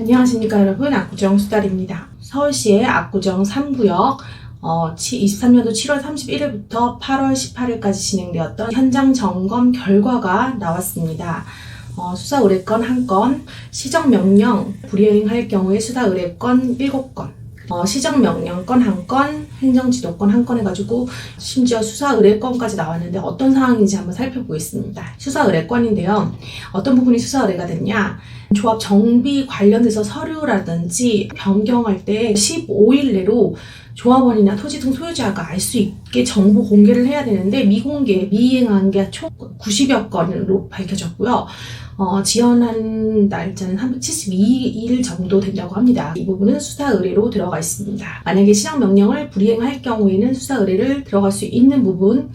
안녕하십니까 여러분, 압구정 수달입니다. 서울시의 압구정 3구역 23년도 7월 31일부터 8월 18일까지 진행되었던 현장 점검 결과가 나왔습니다. 수사 의뢰건 1건, 시정명령 불이행할 경우에 수사 의뢰건 7건, 시정명령건 1건, 행정지도건 1건 해가지고 심지어 수사 의뢰건까지 나왔는데 어떤 상황인지 한번 살펴보겠습니다. 수사 의뢰건인데요. 어떤 부분이 수사 의뢰가 됐냐? 조합 정비 관련해서 서류라든지 변경할 때 15일 내로 조합원이나 토지 등 소유자가 알 수 있게 정보 공개를 해야 되는데 미이행한 게 총 90여 건으로 밝혀졌고요. 지연한 날짜는 372일 정도 된다고 합니다. 이 부분은 수사 의뢰로 들어가 있습니다. 만약에 시정명령을 불이행할 경우에는 수사 의뢰를 들어갈 수 있는 부분,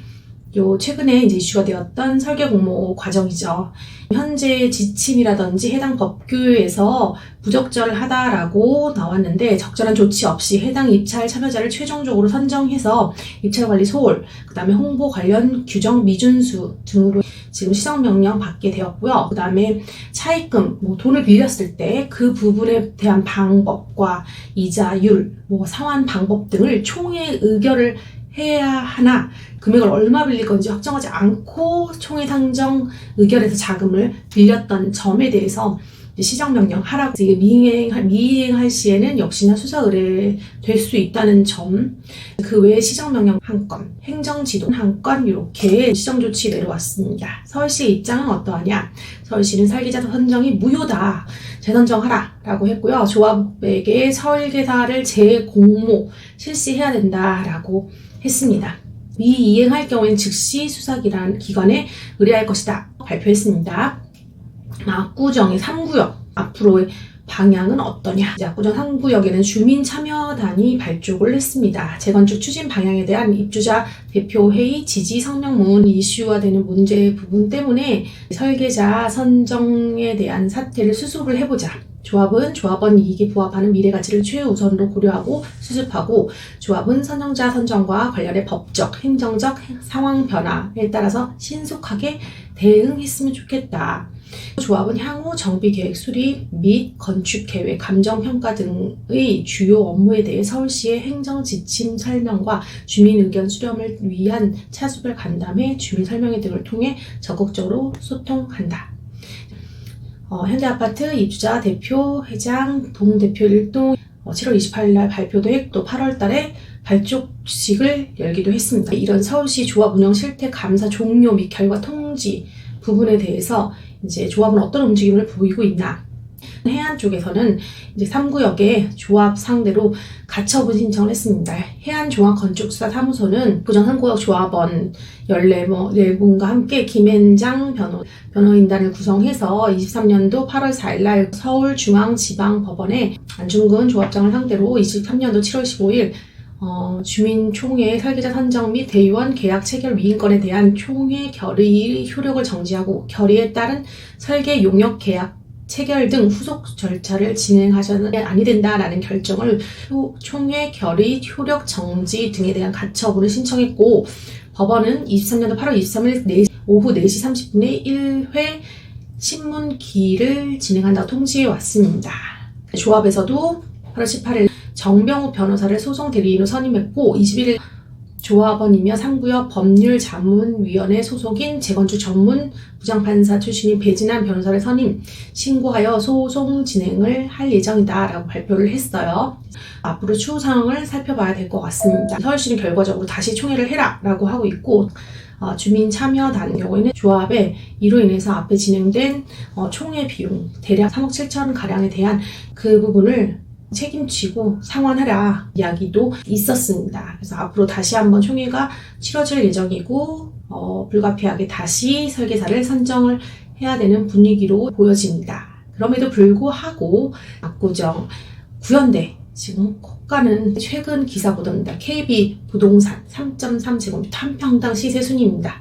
최근에 이제 이슈가 되었던 설계 공모 과정이죠. 현재 지침이라든지 해당 법규에서 부적절하다라고 나왔는데 적절한 조치 없이 해당 입찰 참여자를 최종적으로 선정해서 입찰관리 소홀, 그 다음에 홍보 관련 규정 미준수 등으로 지금 시정명령 받게 되었고요. 그 다음에 차입금, 돈을 빌렸을 때 그 부분에 대한 방법과 이자율, 상환 방법 등을 총회 의결을 해야 하나, 금액을 얼마 빌릴 건지 확정하지 않고 총회 상정 의결해서 자금을 빌렸던 점에 대해서 시정명령 하라고, 미이행할 시에는 역시나 수사 의뢰 될 수 있다는 점, 그 외에 시정명령 1건, 행정지도 1건, 이렇게 시정조치 내려왔습니다. 서울시의 입장은 어떠하냐? 서울시는 설계자 선정이 무효다, 재선정하라 라고 했고요. 조합에게 설계사를 재공모 실시해야 된다라고 했습니다. 미이행할 경우에는 즉시 수사기관에 의뢰할 것이다 발표했습니다. 압구정의 3구역 앞으로의 방향은 어떠냐? 압구정 3구역에는 주민참여단이 발족을 했습니다. 재건축 추진 방향에 대한 입주자 대표회의 지지 성명문 이슈화되는 문제 부분 때문에 설계자 선정에 대한 사태를 수습을 해보자. 조합은 조합원 이익에 부합하는 미래가치를 최우선으로 고려하고 수습하고, 조합은 선정자 선정과 관련해 법적, 행정적 상황 변화에 따라서 신속하게 대응했으면 좋겠다. 조합은 향후 정비계획 수립 및 건축계획, 감정평가 등의 주요 업무에 대해 서울시의 행정지침 설명과 주민의견 수렴을 위한 차수별 간담회, 주민설명회 등을 통해 적극적으로 소통한다. 현대아파트 입주자 대표 회장 동대표 일동 7월 28일 날 발표도 했고, 8월 달에 발족식을 열기도 했습니다. 이런 서울시 조합 운영 실태 감사 종료 및 결과 통지 부분에 대해서 이제 조합은 어떤 움직임을 보이고 있나? 해안 쪽에서는 이제 3구역에 조합 상대로 가처분 신청을 했습니다. 해안종합건축수사사무소는 부정 3구역 조합원 14분과 함께 김앤장 변호인단을 구성해서 23년도 8월 4일 날 서울중앙지방법원에 안중근 조합장을 상대로 23년도 7월 15일 주민총회 설계자 선정 및 대의원 계약 체결 위임건에 대한 총회 결의 효력을 정지하고 결의에 따른 설계 용역 계약 체결 등 후속 절차를 진행하셔는 아니 된다라는 결정을 총회 결의 효력 정지 등에 대한 가처분을 신청했고, 법원은 23년도 8월 23일 오후 4시 30분에 1회 신문기일을 진행한다고 통지해 왔습니다. 조합에서도 8월 18일 정병우 변호사를 소송 대리인으로 선임했고, 21일 조합원이며 3구역 법률자문위원회 소속인 재건축 전문 부장판사 출신인 배진환 변호사를 선임, 신고하여 소송 진행을 할 예정이다 라고 발표를 했어요. 앞으로 추후 상황을 살펴봐야 될 것 같습니다. 서울시는 결과적으로 다시 총회를 해라 라고 하고 있고, 주민 참여단 경우에는 조합에 이로 인해서 앞에 진행된 총회 비용 대략 3억 7천 가량에 대한 그 부분을 책임지고 상환하라 이야기도 있었습니다. 그래서 앞으로 다시 한번 총회가 치러질 예정이고, 불가피하게 다시 설계사를 선정을 해야 되는 분위기로 보여집니다. 그럼에도 불구하고 압구정 구현대 지금 호가는 최근 기사 보도입니다. KB 부동산 3.3제곱미터 한 평당 시세 순입니다.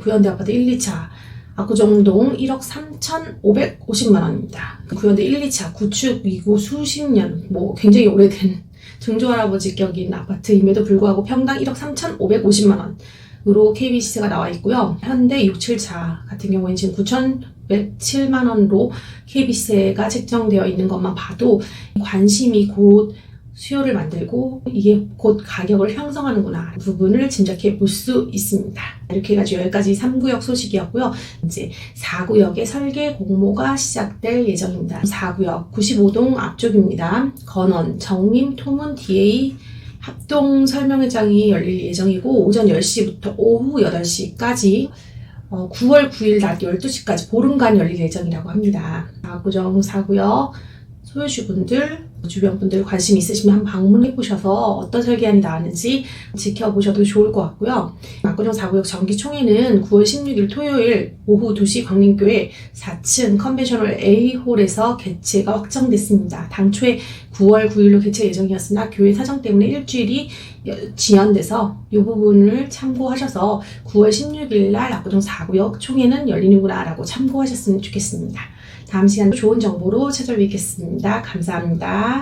구현대 아파트 1, 2차 압구정동 1억 3,550만 원입니다. 구현대 1, 2차 구축이고 수십 년, 굉장히 오래된 증조할아버지 격인 아파트임에도 불구하고 평당 1억 3,550만 원으로 KB 시세가 나와 있고요. 현대 6, 7차 같은 경우에는 지금 607만 원으로 KB세가 책정되어 있는 것만 봐도 관심이 곧 수요를 만들고 이게 곧 가격을 형성하는구나 부분을 짐작해 볼 수 있습니다. 이렇게 해가지고 여기까지 3구역 소식이었고요. 이제 4구역의 설계 공모가 시작될 예정입니다. 4구역 95동 앞쪽입니다. 건원, 정림, 토문, DA 합동 설명회장이 열릴 예정이고 오전 10시부터 오후 8시까지 9월 9일 낮 12시까지 보름간 열릴 예정이라고 합니다. 압구정 4구역 소유주분들, 주변 분들 관심 있으시면 한번 방문해 보셔서 어떤 설계안이 나왔는지 지켜보셔도 좋을 것 같고요. 압구정 4구역 정기총회는 9월 16일 토요일 오후 2시 광림교회 4층 컨벤셔널 A홀에서 개최가 확정됐습니다. 당초에 9월 9일로 개최 예정이었으나 교회 사정 때문에 일주일이 지연돼서 이 부분을 참고하셔서 9월 16일 날 압구정 4구역 총회는 열리는구나 라고 참고하셨으면 좋겠습니다. 다음 시간도 좋은 정보로 찾아뵙겠습니다. 감사합니다.